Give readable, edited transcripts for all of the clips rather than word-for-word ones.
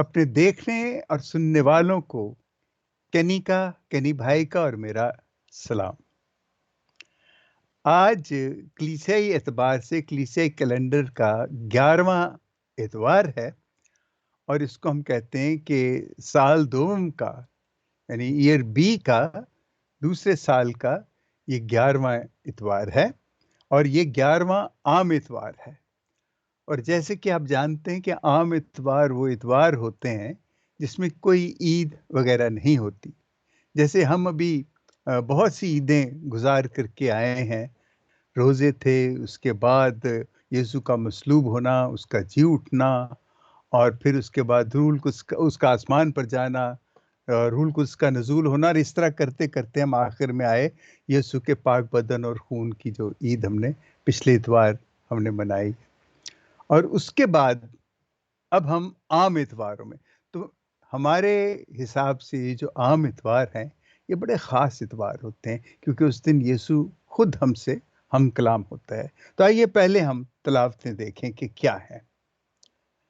اپنے دیکھنے اور سننے والوں کو کینی بھائی کا اور میرا سلام۔ آج کلیسیائی اعتبار سے کلیسیائی کیلنڈر کا 11واں اتوار ہے، اور اس کو ہم کہتے ہیں کہ سال دوم کا یعنی ایئر بی کا دوسرے سال کا یہ 11واں اتوار ہے، اور یہ 11واں عام اتوار ہے۔ اور جیسے کہ آپ جانتے ہیں کہ عام اتوار وہ اتوار ہوتے ہیں جس میں کوئی عید وغیرہ نہیں ہوتی۔ جیسے ہم ابھی بہت سی عیدیں گزار کر کے آئے ہیں، روزے تھے، اس کے بعد یسوع کا مصلوب ہونا، اس کا جی اٹھنا، اور پھر اس کے بعد روح القدس اس کا آسمان پر جانا، روح القدس کا نزول ہونا، اور اس طرح کرتے کرتے ہم آخر میں آئے یسوع کے پاک بدن اور خون کی جو عید ہم نے پچھلے اتوار ہم نے منائی۔ اور اس کے بعد اب ہم عام اتواروں میں، تو ہمارے حساب سے یہ جو عام اتوار ہیں یہ بڑے خاص اتوار ہوتے ہیں، کیونکہ اس دن یسوع خود ہم سے ہم کلام ہوتا ہے۔ تو آئیے پہلے ہم تلاوتیں دیکھیں کہ کیا ہے۔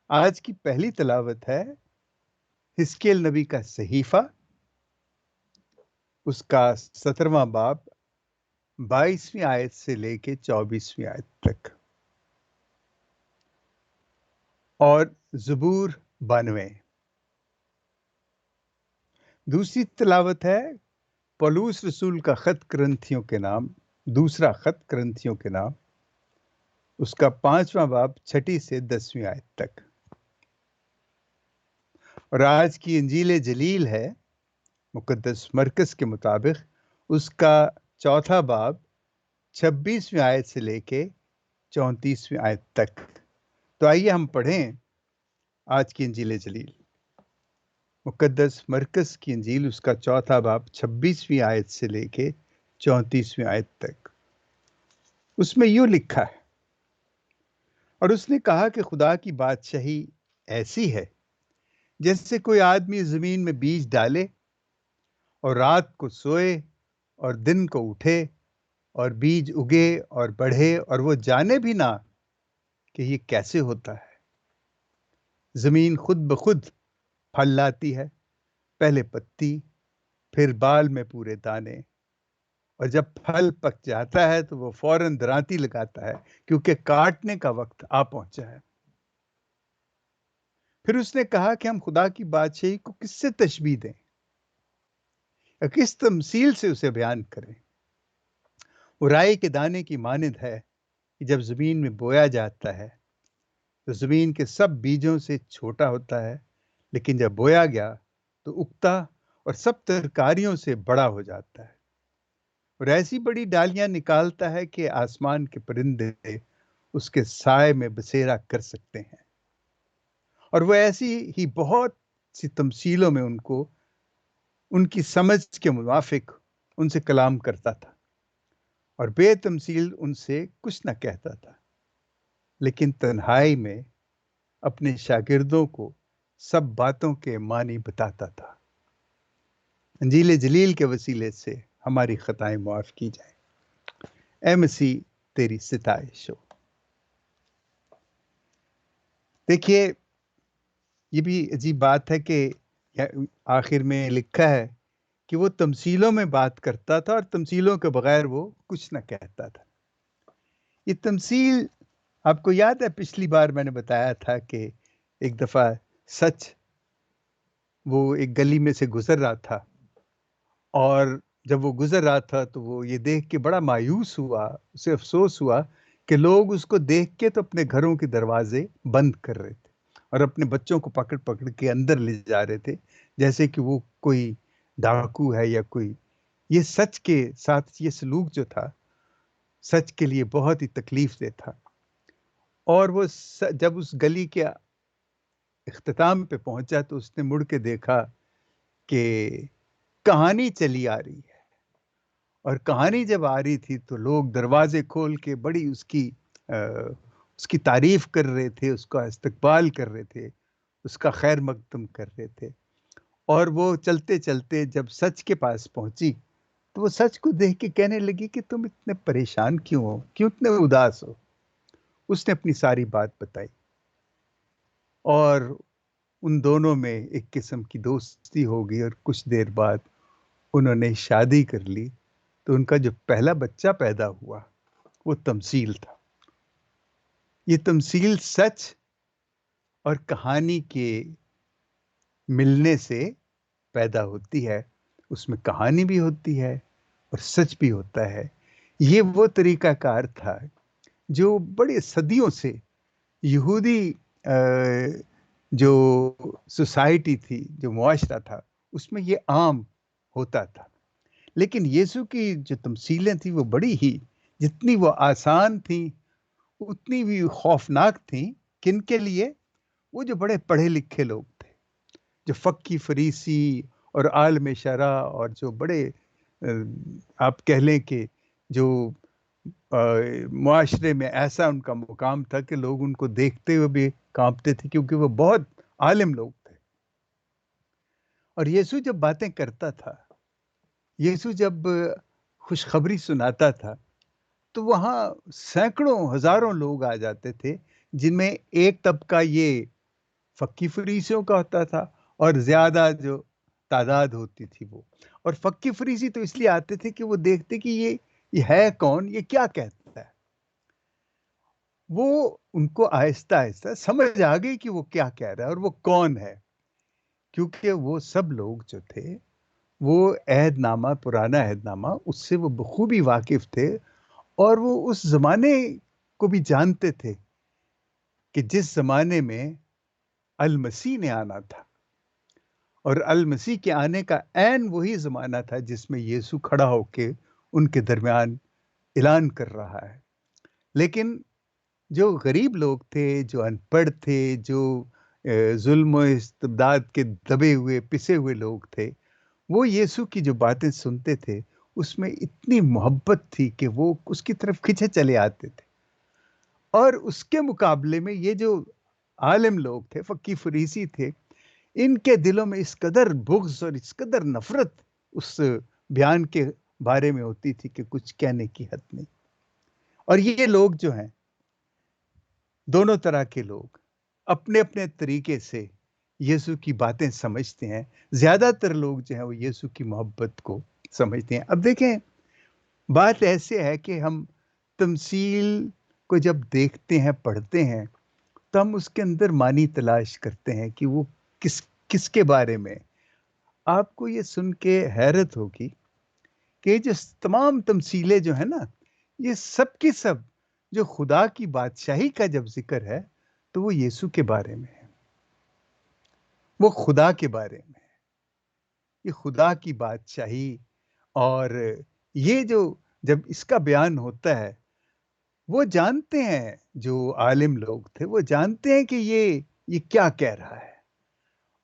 آج کی پہلی تلاوت ہے حزقیل نبی کا صحیفہ، اس کا 17واں باب 22ویں آیت سے لے کے 24ویں آیت تک، اور زبور 92۔ دوسری تلاوت ہے پولوس رسول کا خط کرنتھیوں کے نام، دوسرا خط کرنتھیوں کے نام، اس کا 5واں باب 6 سے 10ویں آیت تک۔ اور آج کی انجیل جلیل ہے مقدس مرکز کے مطابق اس کا 4 باب 26ویں آیت سے لے کے 34ویں آیت تک۔ تو آئیے ہم پڑھیں آج کی انجیل جلیل۔ مقدس مرکز کی انجیل، اس کا 4 باب 26ویں آیت سے لے کے 34ویں آیت تک۔ اس میں یوں لکھا ہے، اور اس نے کہا کہ خدا کی بادشاہی ایسی ہے جیسے کوئی آدمی زمین میں بیج ڈالے اور رات کو سوئے اور دن کو اٹھے اور بیج اگے اور بڑھے، اور وہ جانے بھی نہ کہ یہ کیسے ہوتا ہے۔ زمین خود بخود پھل لاتی ہے، پہلے پتی، پھر بال میں پورے دانے، اور جب پھل پک جاتا ہے تو وہ فوراً درانتی لگاتا ہے، کیونکہ کاٹنے کا وقت آ پہنچا ہے۔ پھر اس نے کہا کہ ہم خدا کی بادشاہی کو کس سے تشبیہ دیں یا کس تمثیل سے اسے بیان کریں؟ وہ رائی کے دانے کی مانند ہے کہ جب زمین میں بویا جاتا ہے تو زمین کے سب بیجوں سے چھوٹا ہوتا ہے، لیکن جب بویا گیا تو اگتا اور سب ترکاریوں سے بڑا ہو جاتا ہے، اور ایسی بڑی ڈالیاں نکالتا ہے کہ آسمان کے پرندے اس کے سائے میں بسیرا کر سکتے ہیں۔ اور وہ ایسی ہی بہت سی تمثیلوں میں ان کی سمجھ کے موافق ان سے کلام کرتا تھا، اور بے تمثیل ان سے کچھ نہ کہتا تھا، لیکن تنہائی میں اپنے شاگردوں کو سب باتوں کے معنی بتاتا تھا۔ انجیل جلیل کے وسیلے سے ہماری خطائیں معاف کی جائیں۔ اے مسیح تیری ستائش ہو۔ دیکھیے، یہ بھی عجیب بات ہے کہ آخر میں لکھا ہے کہ وہ تمثیلوں میں بات کرتا تھا، اور تمثیلوں کے بغیر وہ کچھ نہ کہتا تھا۔ یہ تمثیل آپ کو یاد ہے، پچھلی بار میں نے بتایا تھا کہ ایک دفعہ سچ وہ ایک گلی میں سے گزر رہا تھا، اور جب وہ گزر رہا تھا تو وہ یہ دیکھ کے بڑا مایوس ہوا، اسے افسوس ہوا کہ لوگ اس کو دیکھ کے تو اپنے گھروں کے دروازے بند کر رہے تھے، اور اپنے بچوں کو پکڑ پکڑ کے اندر لے جا رہے تھے، جیسے کہ وہ کوئی ڈاکو ہے یا کوئی۔ یہ سچ کے ساتھ یہ سلوک جو تھا سچ کے لیے بہت ہی تکلیف دہ تھا۔ اور وہ جب اس گلی کے اختتام پہ پہنچا تو اس نے مڑ کے دیکھا کہ کہانی چلی آ رہی ہے، اور کہانی جب آ رہی تھی تو لوگ دروازے کھول کے بڑی اس کی تعریف کر رہے تھے، اس کا استقبال کر رہے تھے، اس کا خیر مقدم کر رہے تھے۔ اور وہ چلتے چلتے جب سچ کے پاس پہنچی تو وہ سچ کو دیکھ کے کہنے لگی کہ تم اتنے پریشان کیوں ہو، کیوں اتنے اداس ہو؟ اس نے اپنی ساری بات بتائی، اور ان دونوں میں ایک قسم کی دوستی ہو گئی اور کچھ دیر بعد انہوں نے شادی کر لی. تو ان کا جو پہلا بچہ پیدا ہوا وہ تمثیل تھا. یہ تمثیل سچ اور کہانی کے ملنے سے پیدا ہوتی ہے. اس میں کہانی بھی ہوتی ہے اور سچ بھی ہوتا ہے. یہ وہ طریقہ کار تھا جو بڑے صدیوں سے یہودی جو سوسائٹی تھی، جو معاشرہ تھا، اس میں یہ عام ہوتا تھا. لیکن یسوع کی جو تمثیلیں تھیں وہ بڑی ہی، جتنی وہ آسان تھیں اتنی بھی خوفناک تھیں. کن کے لیے؟ وہ جو بڑے پڑھے لکھے لوگ تھے، جو فقی فریسی اور عالم شرع، اور جو بڑے آپ کہہ لیں کہ جو معاشرے میں ایسا ان کا مقام تھا کہ لوگ ان کو دیکھتے ہوئے بھی کانپتے تھے، کیونکہ وہ بہت عالم لوگ تھے. اور یسوع جب باتیں کرتا تھا، یسوع جب خوشخبری سناتا تھا، تو وہاں سینکڑوں ہزاروں لوگ آ جاتے تھے، جن میں ایک طبقہ یہ فقی فریسیوں کا ہوتا تھا اور زیادہ جو تعداد ہوتی تھی وہ. اور فقی فریسی تو اس لیے آتے تھے کہ وہ دیکھتے کہ یہ ہے کون، یہ کیا کہتا ہے. وہ ان کو آہستہ آہستہ سمجھ آ گئی کہ وہ کیا کہہ رہا ہے اور وہ کون ہے، کیونکہ وہ سب لوگ جو تھے وہ عہد نامہ، پرانا عہد نامہ، اس سے وہ بخوبی واقف تھے. اور وہ اس زمانے کو بھی جانتے تھے کہ جس زمانے میں المسیح نے آنا تھا، اور المسیح کے آنے کا عین وہی زمانہ تھا جس میں یسوع کھڑا ہو کے ان کے درمیان اعلان کر رہا ہے. لیکن جو غریب لوگ تھے، جو ان پڑھ تھے، جو ظلم و استبداد کے دبے ہوئے پسے ہوئے لوگ تھے، وہ یسوع کی جو باتیں سنتے تھے اس میں اتنی محبت تھی کہ وہ اس کی طرف کھنچے چلے آتے تھے. اور اس کے مقابلے میں یہ جو عالم لوگ تھے، فقی فریسی تھے، ان کے دلوں میں اس قدر بغض اور اس قدر نفرت اس بیان کے بارے میں ہوتی تھی کہ کچھ کہنے کی حد نہیں. اور یہ لوگ جو ہیں، دونوں طرح کے لوگ اپنے اپنے طریقے سے یسوع کی باتیں سمجھتے ہیں. زیادہ تر لوگ جو ہیں وہ یسوع کی محبت کو سمجھتے ہیں. اب دیکھیں، بات ایسے ہے کہ ہم تمثیل کو جب دیکھتے ہیں، پڑھتے ہیں، تو ہم اس کے اندر معنی تلاش کرتے ہیں کہ وہ کس کس کے بارے میں. آپ کو یہ سن کے حیرت ہوگی کہ جو تمام تمثیلیں جو ہیں نا، یہ سب کی سب جو خدا کی بادشاہی کا جب ذکر ہے تو وہ یسوع کے بارے میں ہے، وہ خدا کے بارے میں ہے. یہ خدا کی بادشاہی. اور یہ جو جب اس کا بیان ہوتا ہے، وہ جانتے ہیں، جو عالم لوگ تھے وہ جانتے ہیں کہ یہ کیا کہہ رہا ہے،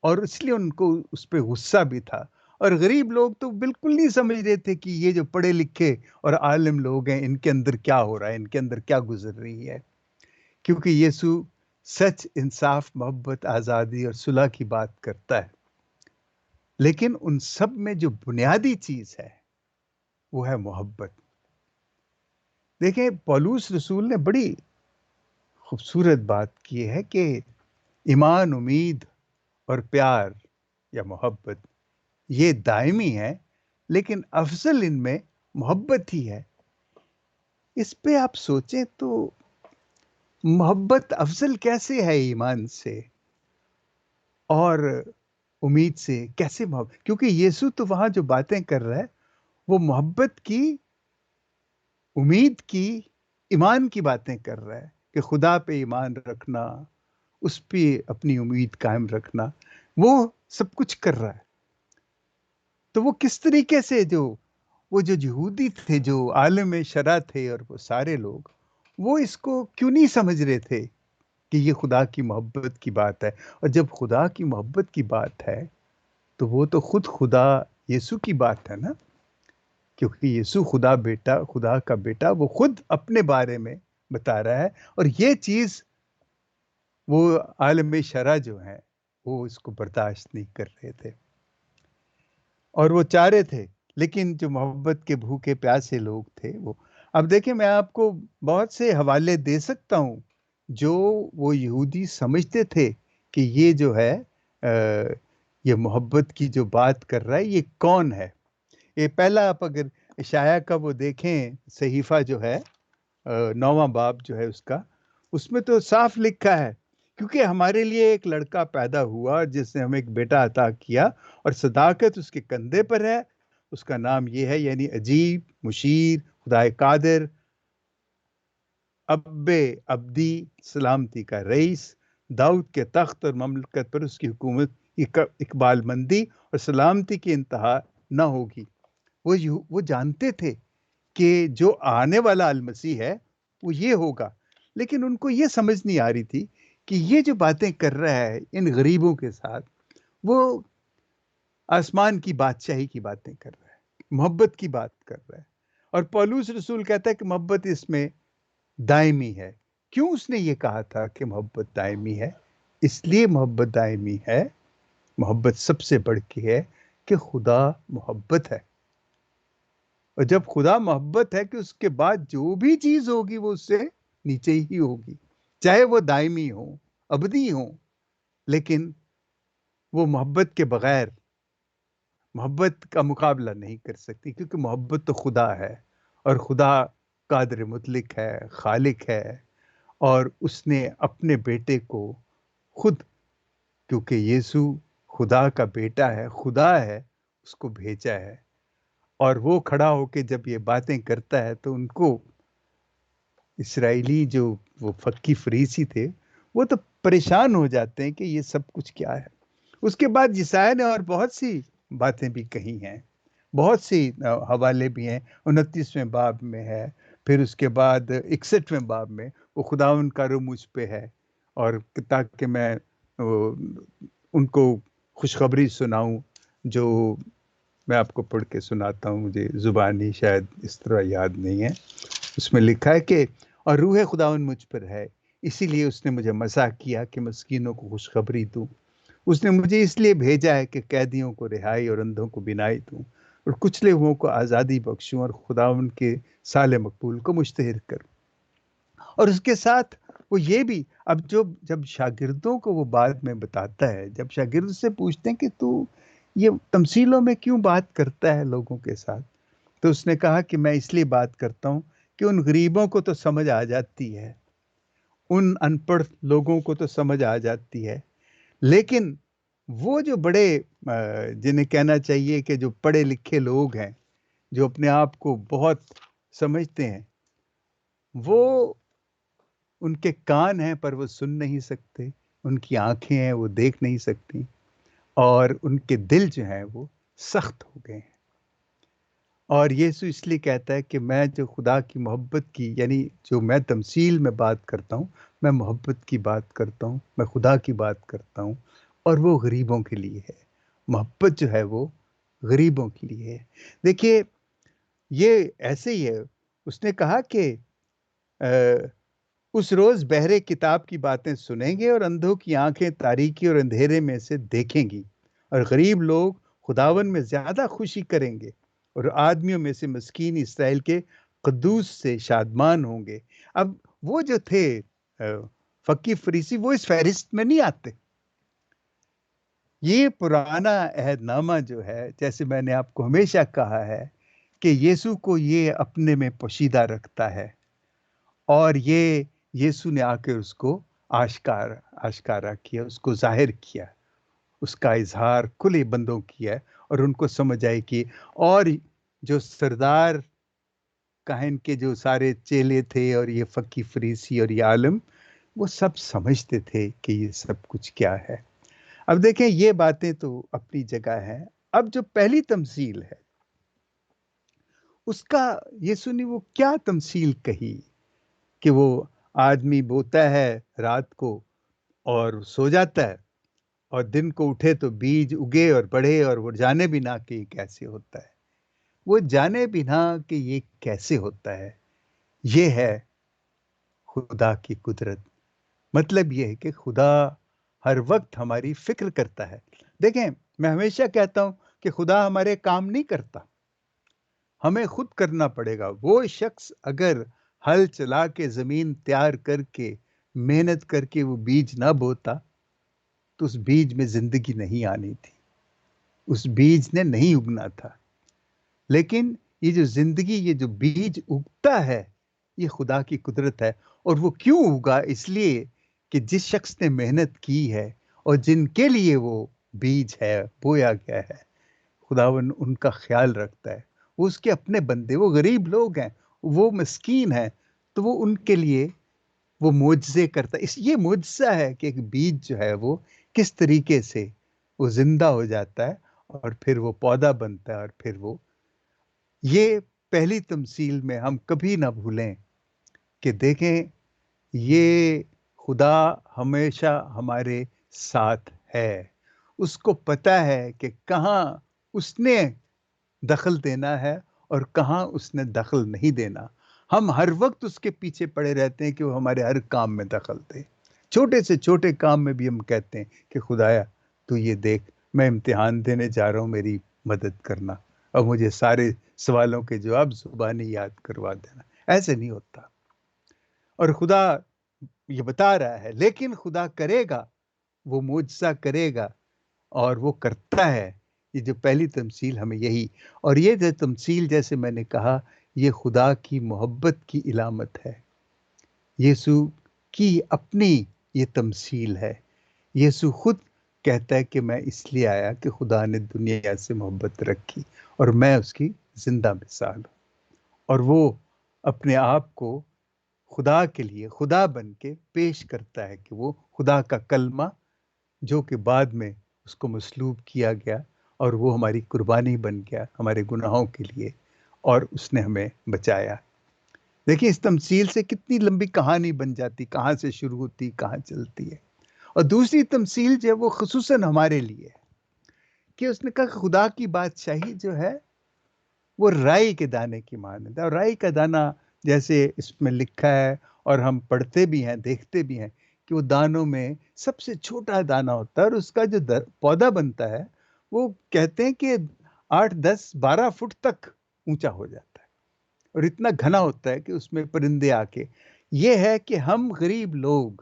اور اس لیے ان کو اس پہ غصہ بھی تھا. اور غریب لوگ تو بالکل نہیں سمجھ رہے تھے کہ یہ جو پڑھے لکھے اور عالم لوگ ہیں، ان کے اندر کیا ہو رہا ہے، ان کے اندر کیا گزر رہی ہے. کیونکہ یسوع سچ، انصاف، محبت، آزادی اور صلح کی بات کرتا ہے. لیکن ان سب میں جو بنیادی چیز ہے وہ ہے محبت. دیکھیں، پولس رسول نے بڑی خوبصورت بات کی ہے کہ ایمان، امید اور پیار یا محبت یہ دائمی ہے، لیکن افضل ان میں محبت ہی ہے. اس پہ آپ سوچیں تو محبت افضل کیسے ہے ایمان سے اور امید سے؟ کیسے محبت؟ کیونکہ یسوع تو وہاں جو باتیں کر رہا ہے وہ محبت کی، امید کی، ایمان کی باتیں کر رہا ہے کہ خدا پہ ایمان رکھنا، اس پہ اپنی امید قائم رکھنا، وہ سب کچھ کر رہا ہے. تو وہ کس طریقے سے وہ جو یہودی تھے، جو عالم شرع تھے، اور وہ سارے لوگ، وہ اس کو کیوں نہیں سمجھ رہے تھے کہ یہ خدا کی محبت کی بات ہے؟ اور جب خدا کی محبت کی بات ہے تو وہ تو خود خدا یسوع کی بات ہے نا. کیونکہ یسوع خدا کا بیٹا، وہ خود اپنے بارے میں بتا رہا ہے. اور یہ چیز وہ عالم شرع جو ہیں وہ اس کو برداشت نہیں کر رہے تھے، اور وہ چاہ رہے تھے. لیکن جو محبت کے بھوکے پیاسے لوگ تھے وہ، اب دیکھیں، میں آپ کو بہت سے حوالے دے سکتا ہوں جو وہ یہودی سمجھتے تھے کہ یہ جو ہے یہ محبت کی جو بات کر رہا ہے یہ کون ہے؟ یہ پہلا آپ اگر اشعیا کا وہ دیکھیں صحیفہ جو ہے 9واں باب جو ہے اس میں تو صاف لکھا ہے، کیونکہ ہمارے لیے ایک لڑکا پیدا ہوا جس نے ہمیں ایک بیٹا عطا کیا، اور صداقت اس کے کندھے پر ہے، اس کا نام یہ ہے، یعنی عجیب، مشیر، خدائے قادر، اب ابدی، سلامتی کا رئیس، داؤد کے تخت اور مملکت پر اس کی حکومت اقبال مندی اور سلامتی کی انتہا نہ ہوگی۔ وہ جانتے تھے کہ جو آنے والا المسیح ہے وہ یہ ہوگا، لیکن ان کو یہ سمجھ نہیں آ رہی تھی کہ یہ جو باتیں کر رہا ہے ان غریبوں کے ساتھ، وہ آسمان کی بادشاہی کی باتیں کر رہا ہے، محبت کی بات کر رہا ہے۔ اور پولس رسول کہتا ہے کہ محبت اس میں دائمی ہے۔ کیوں اس نے یہ کہا تھا کہ محبت دائمی ہے؟ اس لیے محبت دائمی ہے، محبت سب سے بڑھ کے ہے کہ خدا محبت ہے، اور جب خدا محبت ہے کہ اس کے بعد جو بھی چیز ہوگی وہ اس سے نیچے ہی ہوگی، چاہے وہ دائمی ہو، ابدی ہو، لیکن وہ محبت کے بغیر محبت کا مقابلہ نہیں کر سکتی، کیونکہ محبت تو خدا ہے، اور خدا قادر مطلق ہے، خالق ہے، اور اس نے اپنے بیٹے کو خود، کیونکہ یسوع خدا کا بیٹا ہے، خدا ہے، اس کو بھیجا ہے، اور وہ کھڑا ہو کے جب یہ باتیں کرتا ہے تو ان کو اسرائیلی جو وہ فقی فریسی تھے وہ تو پریشان ہو جاتے ہیں کہ یہ سب کچھ کیا ہے۔ اس کے بعد یسایہ نے اور بہت سی باتیں بھی کہی ہیں، بہت سی حوالے بھی ہیں، 29ویں باب میں ہے، پھر اس کے بعد 61ویں باب میں وہ خداوند کا روح مجھ پہ ہے، اور تاکہ میں ان کو خوشخبری سناؤں، جو میں آپ کو پڑھ کے سناتا ہوں، مجھے زبانی شاید اس طرح یاد نہیں ہے۔ اس میں لکھا ہے کہ اور روح خداوند مجھ پر ہے، اسی لیے اس نے مجھے مسح کیا کہ مسکینوں کو خوشخبری دوں، اس نے مجھے اس لیے بھیجا ہے کہ قیدیوں کو رہائی اور اندھوں کو بینائی دوں، اور کچلے ہوئوں کو آزادی بخشوں، اور خداوند کے سال مقبول کو مشتہر کروں۔ اور اس کے ساتھ وہ یہ بھی، اب جب شاگردوں کو وہ بعد میں بتاتا ہے، جب شاگرد سے پوچھتے ہیں کہ تو یہ تمثیلوں میں کیوں بات کرتا ہے لوگوں کے ساتھ، تو اس نے کہا کہ میں اس لیے بات کرتا ہوں کہ ان غریبوں کو تو سمجھ آ جاتی ہے، ان ان پڑھ لوگوں کو تو سمجھ آ جاتی ہے، لیکن وہ جو بڑے جنہیں کہنا چاہیے کہ جو پڑھے لکھے لوگ ہیں، جو اپنے آپ کو بہت سمجھتے ہیں، وہ ان کے کان ہیں پر وہ سن نہیں سکتے، ان کی آنکھیں ہیں وہ دیکھ نہیں سکتی، اور ان کے دل جو ہیں وہ سخت ہو گئے ہیں۔ اور یسوع اس لیے کہتا ہے کہ میں جو خدا کی محبت کی، یعنی جو میں تمثیل میں بات کرتا ہوں، میں محبت کی بات کرتا ہوں، میں خدا کی بات کرتا ہوں، اور وہ غریبوں کے لیے ہے، محبت جو ہے وہ غریبوں کے لیے ہے۔ دیکھیے یہ ایسے ہی ہے، اس نے کہا کہ اس روز بہرے کتاب کی باتیں سنیں گے، اور اندھوں کی آنکھیں تاریکی اور اندھیرے میں سے دیکھیں گی، اور غریب لوگ خداون میں زیادہ خوشی کریں گے، اور آدمیوں میں سے مسکین اسرائیل کے قدوس سے شادمان ہوں گے۔ اب وہ جو تھے فقی فریسی، وہ اس فہرست میں نہیں آتے۔ یہ پرانا عہد نامہ جو ہے، جیسے میں نے آپ کو ہمیشہ کہا ہے کہ یسوع کو یہ اپنے میں پوشیدہ رکھتا ہے، اور یہ یسوع نے آ کے اس کو آشکارا کیا، اس کو ظاہر کیا، اس کا اظہار کھلے بندوں کیا، اور ان کو سمجھ آئی کہ، اور جو سردار کاہن کے جو سارے چیلے تھے اور یہ فقی فریسی اور یہ عالم، وہ سب سمجھتے تھے کہ یہ سب کچھ کیا ہے۔ اب دیکھیں یہ باتیں تو اپنی جگہ ہیں، اب جو پہلی تمثیل ہے اس کا یسوع نے وہ کیا تمثیل کہی کہ وہ آدمی بوتا ہے رات کو اور سو جاتا ہے، اور دن کو اٹھے تو بیج اگے اور بڑھے، اور وہ جانے بھی نہ کہ یہ کیسے ہوتا ہے، وہ جانے بھی نہ کہ یہ کیسے ہوتا ہے۔ یہ ہے خدا کی قدرت، مطلب یہ ہے کہ خدا ہر وقت ہماری فکر کرتا ہے۔ دیکھیں میں ہمیشہ کہتا ہوں کہ خدا ہمارے کام نہیں کرتا، ہمیں خود کرنا پڑے گا۔ وہ شخص اگر ہل چلا کے زمین تیار کر کے محنت کر کے وہ بیج نہ بوتا تو اس بیج میں زندگی نہیں آنی تھی، اس بیج نے نہیں اگنا تھا. لیکن یہ جو زندگی، یہ جو بیج اگتا ہے، یہ خدا کی قدرت ہے. اور وہ کیوں اگا؟ اس لیے کہ جس شخص نے محنت کی ہے اور جن کے لیے وہ بیج ہے، بویا گیا ہے، خداوند ان کا خیال رکھتا ہے. وہ اس کے اپنے بندے، وہ غریب لوگ ہیں، وہ مسکین ہیں، تو وہ ان کے لیے وہ معجزے کرتا ہے. یہ معجزہ ہے کہ ایک بیج جو ہے وہ کس طریقے سے وہ زندہ ہو جاتا ہے اور پھر وہ پودا بنتا ہے. اور پھر وہ، یہ پہلی تمثیل میں ہم کبھی نہ بھولیں کہ دیکھیں، یہ خدا ہمیشہ ہمارے ساتھ ہے. اس کو پتا ہے کہ کہاں اس نے دخل دینا ہے اور کہاں اس نے دخل نہیں دینا. ہم ہر وقت اس کے پیچھے پڑے رہتے ہیں کہ وہ ہمارے ہر کام میں دخل دے. چھوٹے سے چھوٹے کام میں بھی ہم کہتے ہیں کہ خدایا تو یہ دیکھ، میں امتحان دینے جا رہا ہوں، میری مدد کرنا اور مجھے سارے سوالوں کے جواب زبانی یاد کروا دینا. ایسے نہیں ہوتا. اور خدا یہ بتا رہا ہے، لیکن خدا کرے گا، وہ معجزہ کرے گا اور وہ کرتا ہے. یہ جو پہلی تمثیل ہمیں یہی، اور یہ جو تمثیل جیسے میں نے کہا، یہ خدا کی محبت کی علامت ہے. یسوع کی اپنی یہ تمثیل ہے. یسوع خود کہتا ہے کہ میں اس لیے آیا کہ خدا نے دنیا سے محبت رکھی اور میں اس کی زندہ مثال ہوں. اور وہ اپنے آپ کو خدا کے لیے خدا بن کے پیش کرتا ہے کہ وہ خدا کا کلمہ جو کہ بعد میں اس کو مصلوب کیا گیا اور وہ ہماری قربانی بن گیا ہمارے گناہوں کے لیے، اور اس نے ہمیں بچایا. دیکھیں اس تمثیل سے کتنی لمبی کہانی بن جاتی، کہاں سے شروع ہوتی، کہاں چلتی ہے. اور دوسری تمثیل جو ہے وہ خصوصاً ہمارے لیے ہے کہ اس نے کہا کہ خدا کی بادشاہی جو ہے وہ رائی کے دانے کی مانند ہے. اور رائی کا دانہ جیسے اس میں لکھا ہے اور ہم پڑھتے بھی ہیں، دیکھتے بھی ہیں کہ وہ دانوں میں سب سے چھوٹا دانہ ہوتا ہے اور اس کا جو پودا بنتا ہے وہ کہتے ہیں کہ 8 10 12 فٹ تک اونچا ہو جاتا ہے اور اتنا گھنا ہوتا ہے کہ اس میں پرندے آ کے. یہ ہے کہ ہم غریب لوگ،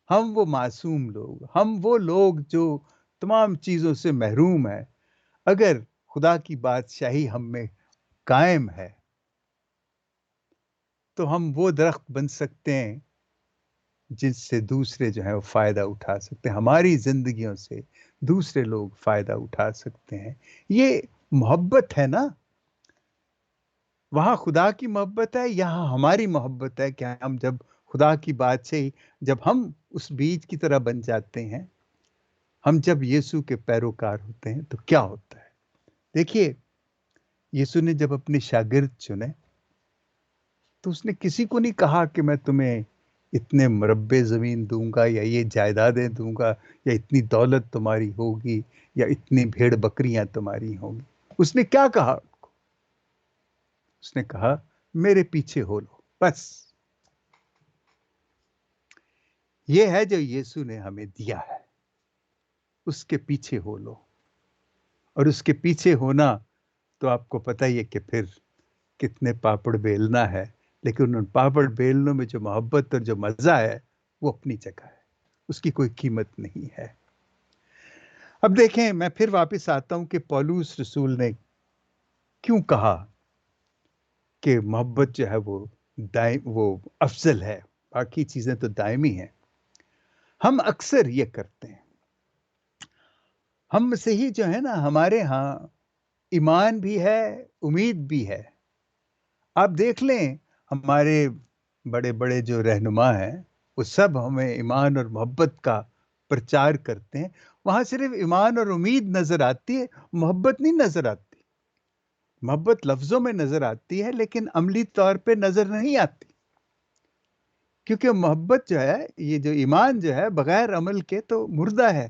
ہم وہ معصوم لوگ، ہم وہ لوگ جو تمام چیزوں سے محروم ہیں، اگر خدا کی بادشاہی ہم میں قائم ہے تو ہم وہ درخت بن سکتے ہیں جس سے دوسرے جو ہیں وہ فائدہ اٹھا سکتے ہیں. ہماری زندگیوں سے دوسرے لوگ فائدہ اٹھا سکتے ہیں. یہ محبت ہے نا. وہاں خدا کی محبت ہے، یہاں ہماری محبت ہے کہ ہم جب خدا کی بات سے جب ہم اس بیج کی طرح بن جاتے ہیں، ہم جب یسوع کے پیروکار ہوتے ہیں تو کیا ہوتا ہے. دیکھیے، یسوع نے جب اپنے شاگرد چنے تو اس نے کسی کو نہیں کہا کہ میں تمہیں اتنے مربع زمین دوں گا یا یہ جائیدادیں دوں گا یا اتنی دولت تمہاری ہوگی یا اتنی بھیڑ بکریاں تمہاری ہوں گی. اس نے کیا کہا؟ اس نے کہا میرے پیچھے ہو لو، بس. یہ ہے جو یسوع نے ہمیں دیا ہے، اس کے پیچھے ہو لو. اور اس کے پیچھے ہونا تو آپ کو پتہ ہی ہے کہ پھر کتنے پاپڑ بیلنا ہے، لیکن ان پاپڑ بیلنوں میں جو محبت اور جو مزہ ہے وہ اپنی جگہ ہے، اس کی کوئی قیمت نہیں ہے. اب دیکھیں، میں پھر واپس آتا ہوں کہ پولس رسول نے کیوں کہا کہ محبت جو ہے وہ وہ افضل ہے، باقی چیزیں تو دائمی ہیں. ہم اکثر یہ کرتے ہیں، ہم مسیحی جو ہے نا، ہمارے ہاں ایمان بھی ہے، امید بھی ہے. آپ دیکھ لیں ہمارے بڑے بڑے جو رہنما ہیں وہ سب ہمیں ایمان اور محبت کا پرچار کرتے ہیں. وہاں صرف ایمان اور امید نظر آتی ہے، محبت نہیں نظر آتی. محبت لفظوں میں نظر آتی ہے لیکن عملی طور پہ نظر نہیں آتی، کیونکہ محبت جو ہے، یہ جو ایمان جو ہے بغیر عمل کے تو مردہ ہے.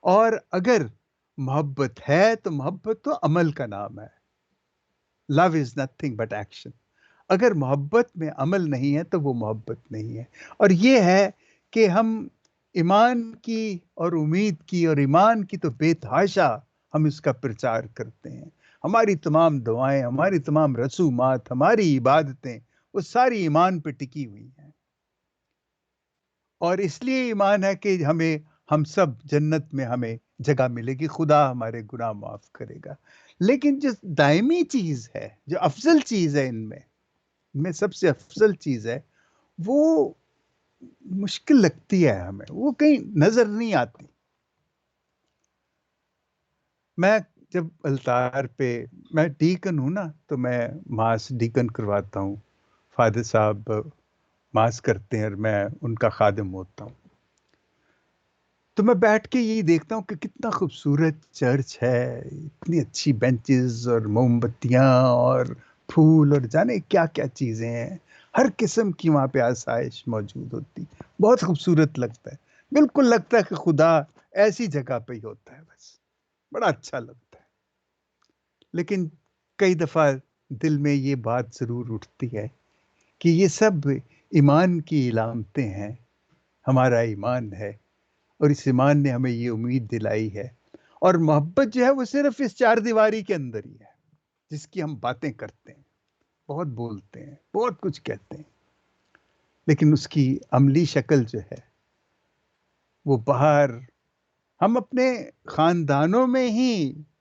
اور اگر محبت ہے تو محبت تو عمل کا نام ہے. Love is nothing but action. اگر محبت میں عمل نہیں ہے تو وہ محبت نہیں ہے. اور یہ ہے کہ ہم ایمان کی اور امید کی اور ایمان کی تو بے تحاشا ہم اس کا پرچار کرتے ہیں. ہماری تمام دعائیں، ہماری تمام رسومات، ہماری عبادتیں وہ ساری ایمان پہ ٹکی ہوئی ہیں. اور اس لیے ایمان ہے کہ ہمیں ہم سب جنت میں ہمیں جگہ ملے گی، خدا ہمارے گناہ معاف کرے گا۔ لیکن جو دائمی چیز ہے، جو افضل چیز ہے ان میں سب سے افضل چیز ہے، وہ مشکل لگتی ہے ہمیں، وہ کہیں نظر نہیں آتی۔ میں جب التار پہ، میں ڈیکن ہوں نا، تو میں ماس ڈیکن کرواتا ہوں، فادر صاحب ماس کرتے ہیں اور میں ان کا خادم ہوتا ہوں۔ تو میں بیٹھ کے یہی دیکھتا ہوں کہ کتنا خوبصورت چرچ ہے، اتنی اچھی بینچز اور موم بتیاں اور پھول اور جانے کیا کیا چیزیں ہیں، ہر قسم کی وہاں پہ آسائش موجود ہوتی، بہت خوبصورت لگتا ہے، بالکل لگتا ہے کہ خدا ایسی جگہ پہ ہی ہوتا ہے، بس بڑا اچھا لگتا ہے۔ لیکن کئی دفعہ دل میں یہ بات ضرور اٹھتی ہے کہ یہ سب ایمان کی علامتیں ہیں، ہمارا ایمان ہے، اور اس ایمان نے ہمیں یہ امید دلائی ہے، اور محبت جو ہے وہ صرف اس چار دیواری کے اندر ہی ہے، جس کی ہم باتیں کرتے ہیں، بہت بولتے ہیں، بہت کچھ کہتے ہیں، لیکن اس کی عملی شکل جو ہے وہ باہر، ہم اپنے خاندانوں میں ہی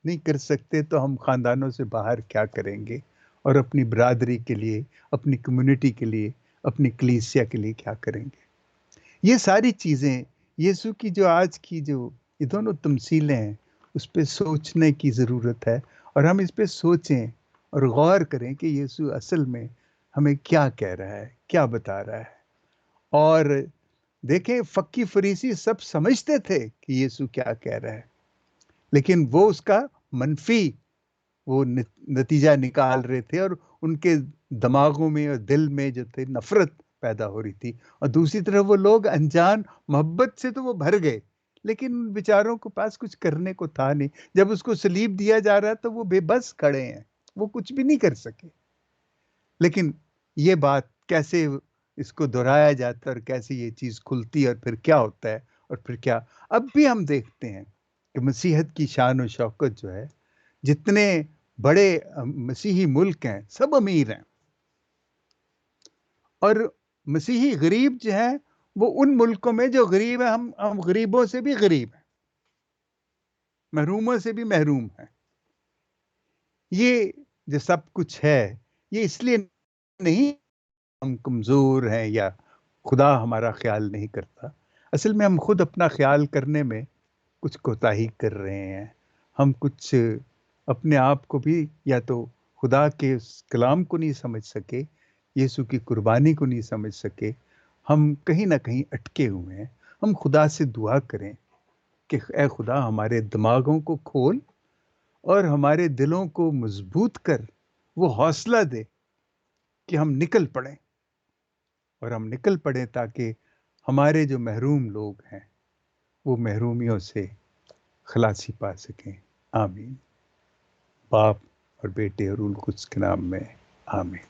نہیں کر سکتے تو ہم خاندانوں سے باہر کیا کریں گے، اور اپنی برادری کے لیے، اپنی کمیونٹی کے لیے، اپنی کلیسیا کے لیے کیا کریں گے؟ یہ ساری چیزیں یسوع کی جو آج کی جو یہ دونوں تمثیلیں ہیں، اس پہ سوچنے کی ضرورت ہے، اور ہم اس پہ سوچیں اور غور کریں کہ یسوع اصل میں ہمیں کیا کہہ رہا ہے، کیا بتا رہا ہے۔ اور دیکھیں، فقی فریسی سب سمجھتے تھے کہ یسوع کیا کہہ رہا ہے، لیکن وہ اس کا منفی وہ نتیجہ نکال رہے تھے، اور ان کے دماغوں میں اور دل میں جو تھے نفرت پیدا ہو رہی تھی، اور دوسری طرف وہ لوگ انجان محبت سے تو وہ بھر گئے، لیکن ان بیچاروں کو پاس کچھ کرنے کو تھا نہیں، جب اس کو صلیب دیا جا رہا تو وہ بے بس کھڑے ہیں، وہ کچھ بھی نہیں کر سکے۔ لیکن یہ بات کیسے اس کو دہرایا جاتا ہے، اور کیسے یہ چیز کھلتی ہے، اور پھر کیا ہوتا ہے، اور پھر کیا اب بھی ہم دیکھتے ہیں کہ مسیحیت کی شان و شوکت جو ہے، جتنے بڑے مسیحی ملک ہیں سب امیر ہیں، اور مسیحی غریب جو ہیں وہ ان ملکوں میں جو غریب ہیں، ہم غریبوں سے بھی غریب ہیں، محروموں سے بھی محروم ہیں۔ یہ جو سب کچھ ہے، یہ اس لیے نہیں ہم کمزور ہیں یا خدا ہمارا خیال نہیں کرتا، اصل میں ہم خود اپنا خیال کرنے میں کچھ کوتاہی کر رہے ہیں، ہم کچھ اپنے آپ کو بھی یا تو خدا کے اس کلام کو نہیں سمجھ سکے، یسوع کی قربانی کو نہیں سمجھ سکے، ہم کہیں نہ کہیں اٹکے ہوئے ہیں۔ ہم خدا سے دعا کریں کہ اے خدا ہمارے دماغوں کو کھول، اور ہمارے دلوں کو مضبوط کر، وہ حوصلہ دے کہ ہم نکل پڑیں، اور ہم نکل پڑیں تاکہ ہمارے جو محروم لوگ ہیں وہ محرومیوں سے خلاصی پا سکیں۔ آمین۔ باپ اور بیٹے اور روح القدس کے نام میں آمین۔